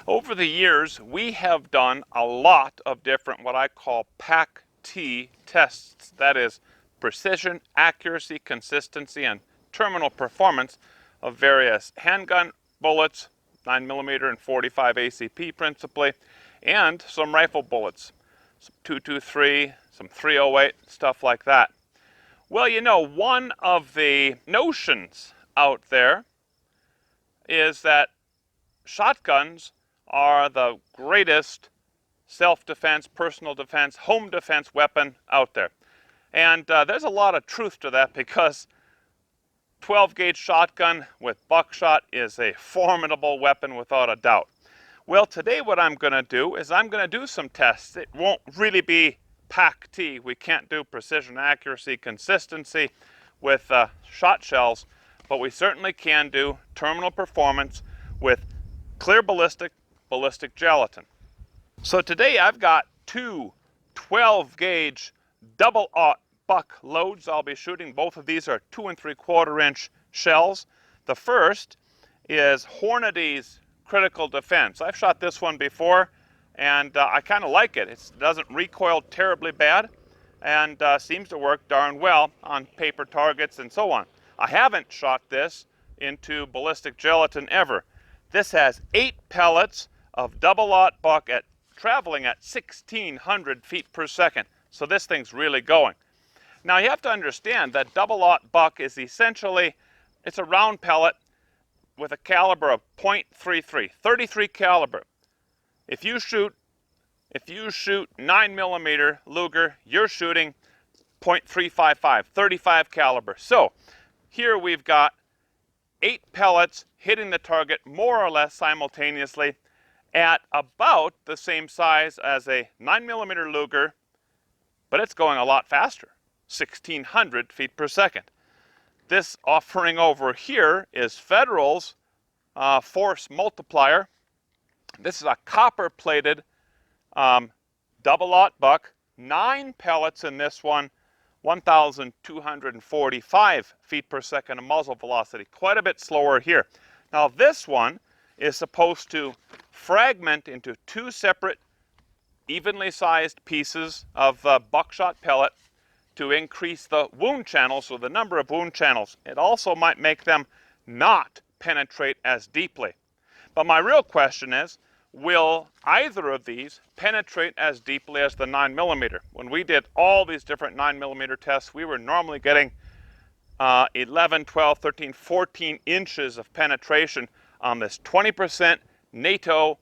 Over the years, we have done a lot of different what I call PAC-T tests. That is precision, accuracy, consistency, and terminal performance of various handgun bullets, 9mm and 45 ACP principally, and some rifle bullets, some 223, some 308, stuff like that. Well, you know, one of the notions out there is that shotguns are the greatest self-defense, personal defense, home defense weapon out there. And there's a lot of truth to that because 12-gauge shotgun with buckshot is a formidable weapon without a doubt. Well, today what I'm going to do is I'm going to do some tests. It won't really be PAC-T. We can't do precision, accuracy, consistency with shot shells, but we certainly can do terminal performance with clear ballistic gelatin. So today I've got two 12-gauge double-aught buck loads I'll be shooting. Both of these are 2 3/4 inch shells. The first is Hornady's Critical Defense. I've shot this one before and I kind of like it. It doesn't recoil terribly bad and seems to work darn well on paper targets and so on. I haven't shot this into ballistic gelatin ever. This has 8 pellets of double-aught buck traveling at 1,600 feet per second. So this thing's really going. Now you have to understand that double-aught buck is essentially, it's a round pellet with a caliber of .33, 33 caliber. If you shoot 9mm Luger, you're shooting .355, 35 caliber. So here we've got 8 pellets hitting the target more or less simultaneously at about the same size as a 9mm Luger, but it's going a lot faster, 1,600 feet per second. This offering over here is Federal's force multiplier. This is a copper-plated double-aught buck, 9 pellets in this one, 1,245 feet per second of muzzle velocity, quite a bit slower here. Now this one is supposed to fragment into 2 separate evenly sized pieces of buckshot pellet to increase the wound channels, or the number of wound channels. It also might make them not penetrate as deeply. But my real question is, will either of these penetrate as deeply as the 9mm? When we did all these different 9mm tests, we were normally getting 11, 12, 13, 14 inches of penetration on this 20% NATO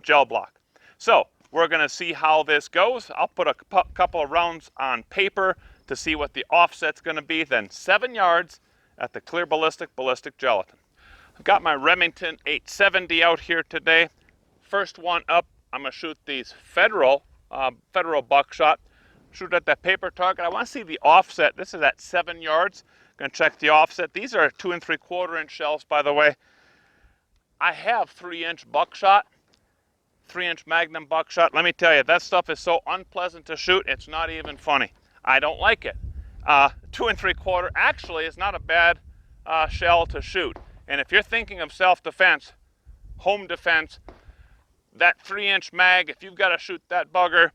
gel block. So we're going to see how this goes. I'll put a couple of rounds on paper to see what the offset's going to be, then 7 yards at the clear ballistic gelatin. I've got my Remington 870 out here today. First one up, I'm going to shoot these Federal buckshot. Shoot at that paper target. I want to see the offset. This is at 7 yards. Going to check the offset. These are 2 3/4 inch shells, by the way. I have 3-inch buckshot, 3-inch Magnum buckshot. Let me tell you, that stuff is so unpleasant to shoot, it's not even funny. I don't like it. 2 3/4 actually is not a bad shell to shoot. And if you're thinking of self-defense, home defense, that 3-inch mag, if you've got to shoot that bugger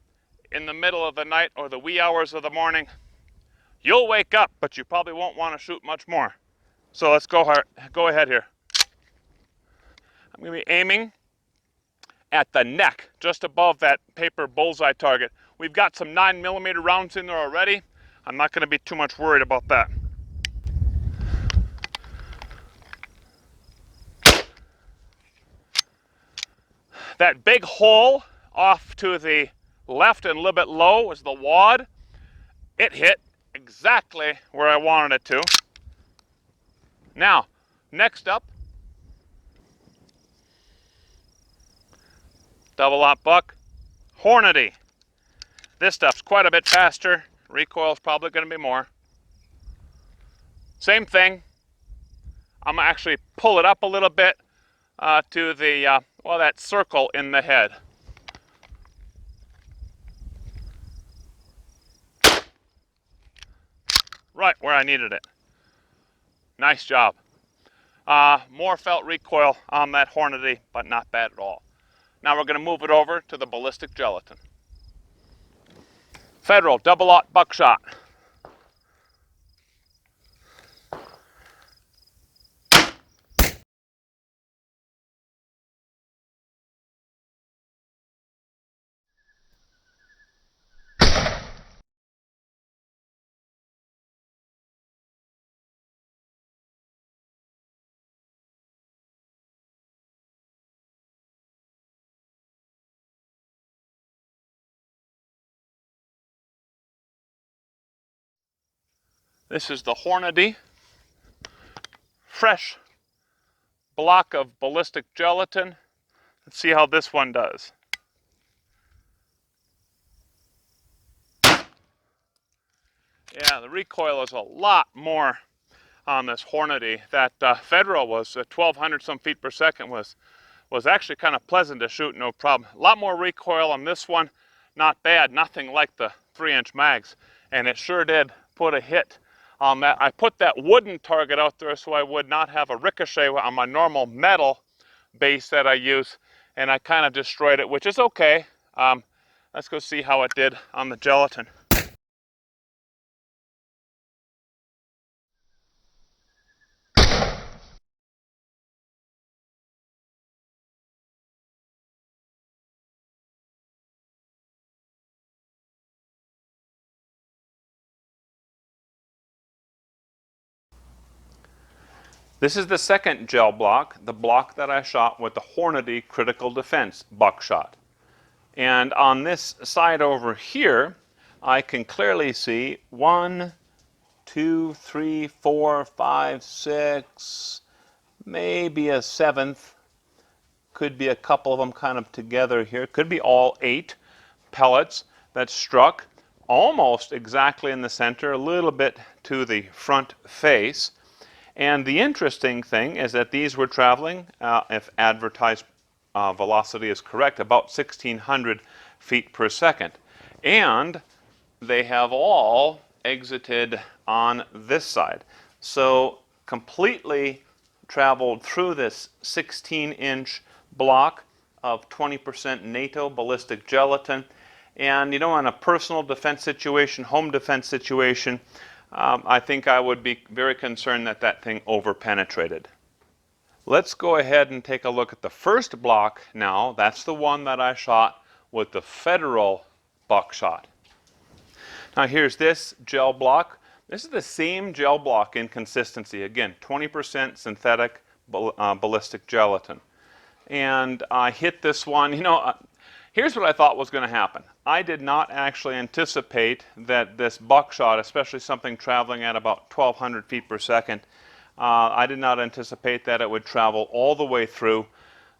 in the middle of the night or the wee hours of the morning, you'll wake up, but you probably won't want to shoot much more. So let's go ahead here. I'm going to be aiming at the neck, just above that paper bullseye target. We've got some 9mm rounds in there already. I'm not going to be too much worried about that. That big hole off to the left and a little bit low is the wad. It hit exactly where I wanted it to. Now, next up, double-aught buck, Hornady. This stuff's quite a bit faster. Recoil's probably going to be more. Same thing. I'm going to actually pull it up a little bit to the, that circle in the head. Right where I needed it. Nice job. More felt recoil on that Hornady, but not bad at all. Now we're going to move it over to the ballistic gelatin. Federal double-aught buckshot. This is the Hornady fresh block of ballistic gelatin. Let's see how this one does. Yeah, the recoil is a lot more on this Hornady. That Federal was 1,200 some feet per second was actually kind of pleasant to shoot, no problem. A lot more recoil on this one, not bad, nothing like the 3-inch mags, and it sure did put a hit on that. I put that wooden target out there so I would not have a ricochet on my normal metal base that I use, and I kind of destroyed it, which is okay. Let's go see how it did on the gelatin. This is the second gel block, the block that I shot with the Hornady Critical Defense Buckshot. And on this side over here, I can clearly see 1, 2, 3, 4, 5, 6, maybe a 7th. Could be a couple of them kind of together here. Could be all 8 pellets that struck almost exactly in the center, a little bit to the front face. And the interesting thing is that these were traveling, if advertised velocity is correct, about 1,600 feet per second. And they have all exited on this side. So completely traveled through this 16-inch block of 20% NATO ballistic gelatin. And you know, in a personal defense situation, home defense situation, I think I would be very concerned that that thing over-penetrated. Let's go ahead and take a look at the first block now. That's the one that I shot with the Federal Buckshot. Now here's this gel block. This is the same gel block in consistency. Again, 20% synthetic ballistic gelatin. And I hit this one. You know, here's what I thought was going to happen. I did not actually anticipate that this buckshot, especially something traveling at about 1,200 feet per second, I did not anticipate that it would travel all the way through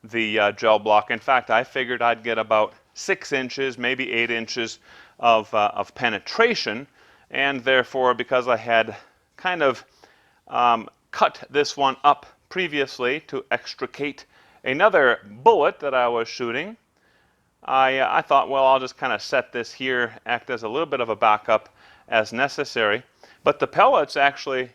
the gel block. In fact, I figured I'd get about 6 inches, maybe 8 inches of penetration, and therefore, because I had kind of cut this one up previously to extricate another bullet that I was shooting, I thought, well, I'll just kind of set this here, act as a little bit of a backup as necessary. But the pellets actually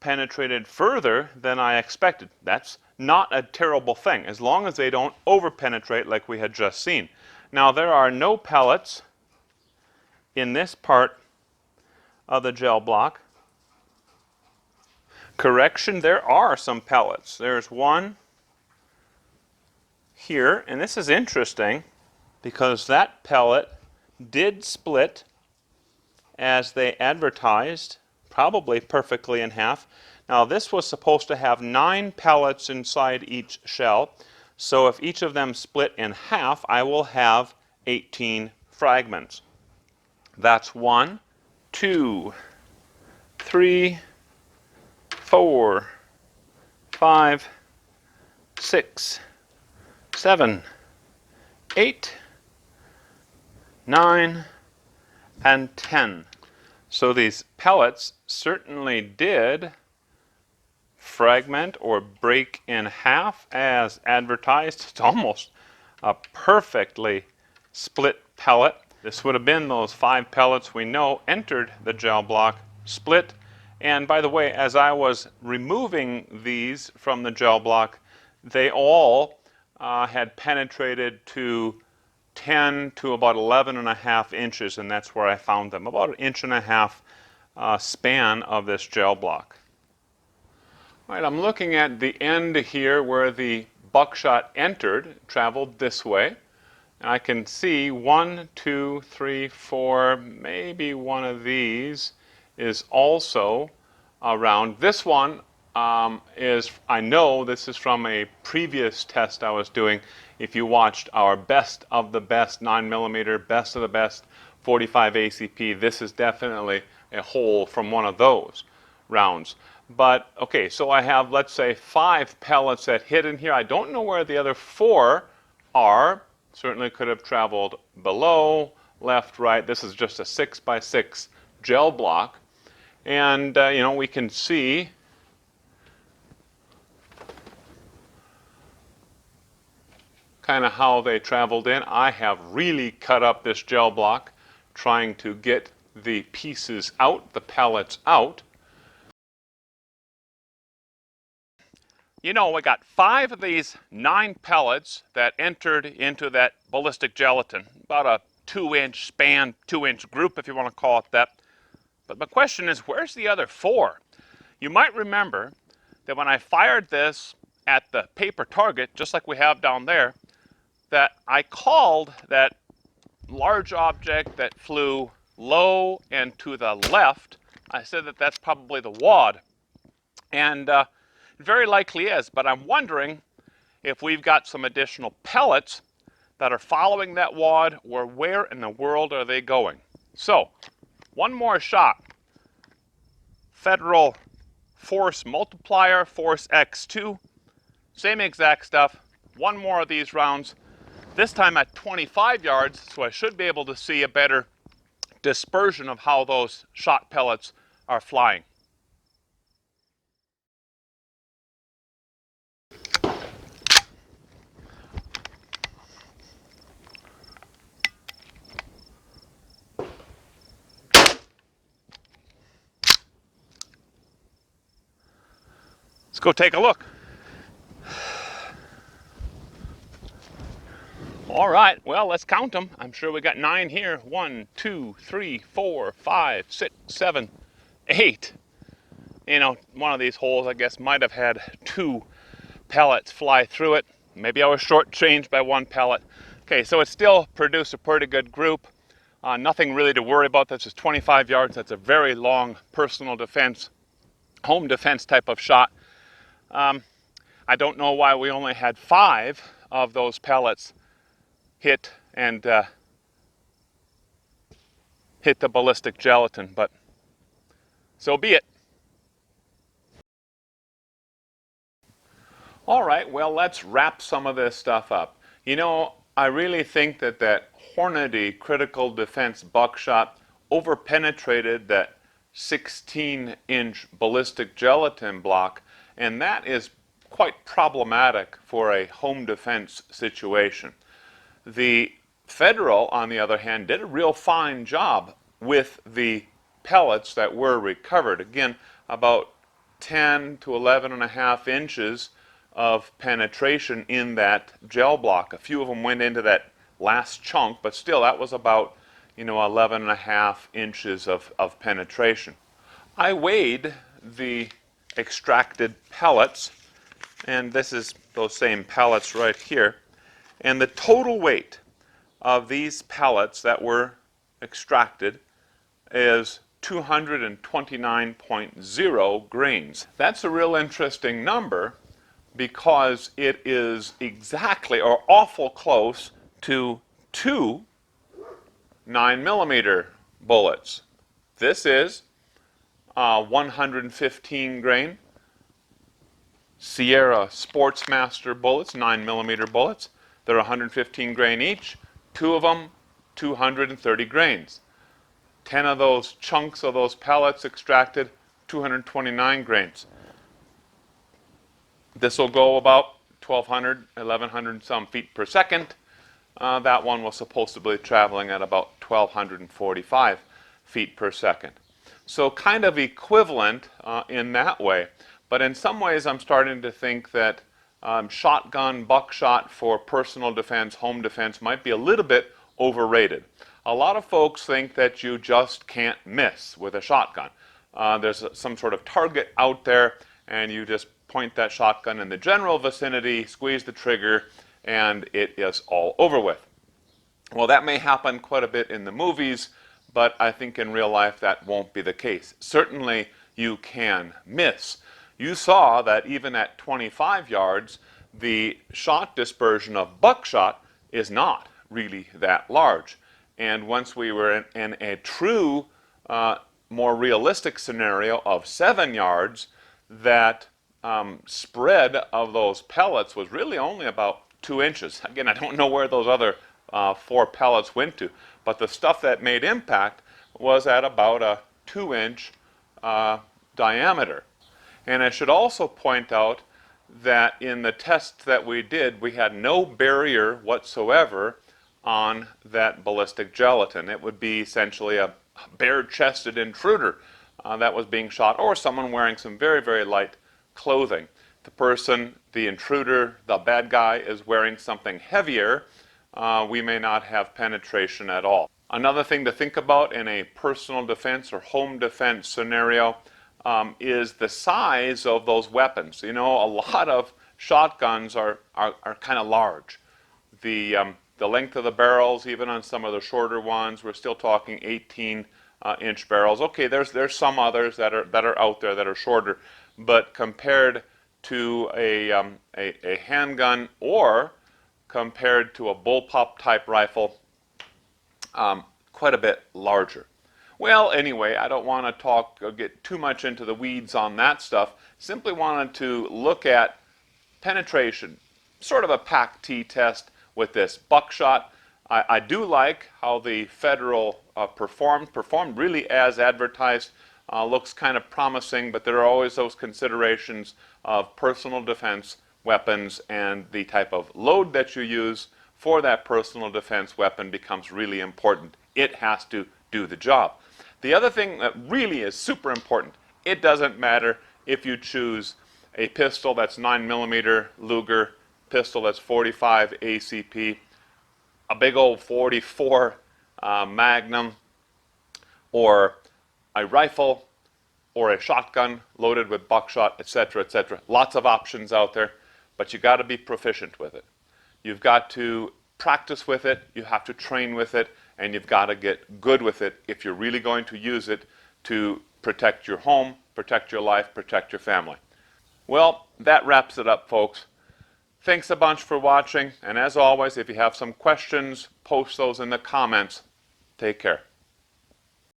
penetrated further than I expected. That's not a terrible thing, as long as they don't over-penetrate like we had just seen. Now, there are no pellets in this part of the gel block. Correction, there are some pellets. There's one here, and this is interesting because that pellet did split as they advertised, probably perfectly in half. Now this was supposed to have 9 pellets inside each shell, so if each of them split in half, I will have 18 fragments. That's 1, 2, 3, 4, 5, 6, 7, 8, 9, and 10. So these pellets certainly did fragment or break in half as advertised. It's almost a perfectly split pellet. This would have been those 5 pellets we know entered the gel block, split, And by the way, as I was removing these from the gel block, they all had penetrated to 10 to about 11.5 inches, and that's where I found them, about 1.5 inch span of this gel block. All right, I'm looking at the end here where the buckshot entered, traveled this way. And I can see 1, 2, 3, 4, maybe one of these is also around. This one is, I know this is from a previous test I was doing. If you watched our best of the best 9mm, best of the best 45 ACP, this is definitely a hole from one of those rounds. But okay, so I have, let's say, 5 pellets that hit in here. I don't know where the other 4 are. Certainly could have traveled below, left, right. This is just a 6x6 gel block. And, you know, we can see kind of how they traveled in. I have really cut up this gel block trying to get the pieces out, the pellets out. You know, we got 5 of these 9 pellets that entered into that ballistic gelatin, about a 2-inch span, 2-inch group if you want to call it that. But my question is, where's the other 4? You might remember that when I fired this at the paper target, just like we have down there, that I called that large object that flew low and to the left, I said that that's probably the wad. And it very likely is, but I'm wondering if we've got some additional pellets that are following that wad, or where in the world are they going? So, one more shot. Federal force multiplier, force X2, same exact stuff. One more of these rounds, this time at 25 yards, so I should be able to see a better dispersion of how those shot pellets are flying. Let's go take a look. All right, well, let's count them. I'm sure we got 9 here. 1, 2, 3, 4, 5, 6, 7, 8. You know, one of these holes, I guess, might have had 2 pellets fly through it. Maybe I was shortchanged by 1 pellet. Okay, so it still produced a pretty good group. Nothing really to worry about. That's just 25 yards. That's a very long personal defense, home defense type of shot. I don't know why we only had 5 of those pellets hit and hit the ballistic gelatin, but so be it. All right, well, let's wrap some of this stuff up. You know, I really think that that Hornady critical defense buckshot overpenetrated that 16-inch ballistic gelatin block, and that is quite problematic for a home defense situation. The Federal, on the other hand, did a real fine job with the pellets that were recovered. Again, about 10 to 11.5 inches of penetration in that gel block. A few of them went into that last chunk, but still that was about, you know, 11.5 inches of penetration. I weighed the extracted pellets, and this is those same pellets right here, and the total weight of these pellets that were extracted is 229.0 grains. That's a real interesting number because it is exactly or awful close to 2 9mm bullets. This is 115 grain Sierra Sportsmaster bullets, 9mm bullets. They're 115 grain each. 2 of them, 230 grains. 10 of those chunks of those pellets extracted, 229 grains. This will go about 1,200, 1,100 some feet per second. That one was supposedly traveling at about 1,245 feet per second. So kind of equivalent in that way. But in some ways I'm starting to think that shotgun, buckshot for personal defense, home defense might be a little bit overrated. A lot of folks think that you just can't miss with a shotgun. There's some sort of target out there and you just point that shotgun in the general vicinity, squeeze the trigger, and it is all over with. Well, that may happen quite a bit in the movies, but I think in real life that won't be the case. Certainly you can miss. You saw that even at 25 yards, the shot dispersion of buckshot is not really that large. And once we were in a true, more realistic scenario of 7 yards, that spread of those pellets was really only about 2 inches. Again, I don't know where those other 4 pellets went to, but the stuff that made impact was at about a 2-inch diameter. And I should also point out that in the tests that we did, we had no barrier whatsoever on that ballistic gelatin. It would be essentially a bare-chested intruder that was being shot, or someone wearing some very, very light clothing. The person, the intruder, the bad guy is wearing something heavier, we may not have penetration at all. Another thing to think about in a personal defense or home defense scenario is the size of those weapons. You know, a lot of shotguns are kind of large. The length of the barrels, even on some of the shorter ones, we're still talking 18-inch barrels. Okay, there's some others that are out there that are shorter, but compared to a handgun or compared to a bullpup type rifle, quite a bit larger. Well, anyway, I don't want to talk or get too much into the weeds on that stuff. Simply wanted to look at penetration, sort of a PAC-T test with this buckshot. I do like how the Federal performed really as advertised. Looks kind of promising, but there are always those considerations of personal defense weapons, and the type of load that you use for that personal defense weapon becomes really important. It has to do the job. The other thing that really is super important, it doesn't matter if you choose a pistol that's 9mm Luger, pistol that's 45 ACP, a big old 44 Magnum, or a rifle, or a shotgun loaded with buckshot, etc., etc. Lots of options out there, but you got to be proficient with it. You've got to practice with it, you have to train with it, and you've got to get good with it if you're really going to use it to protect your home, protect your life, protect your family. Well, that wraps it up, folks. Thanks a bunch for watching, and as always, if you have some questions, post those in the comments. Take care.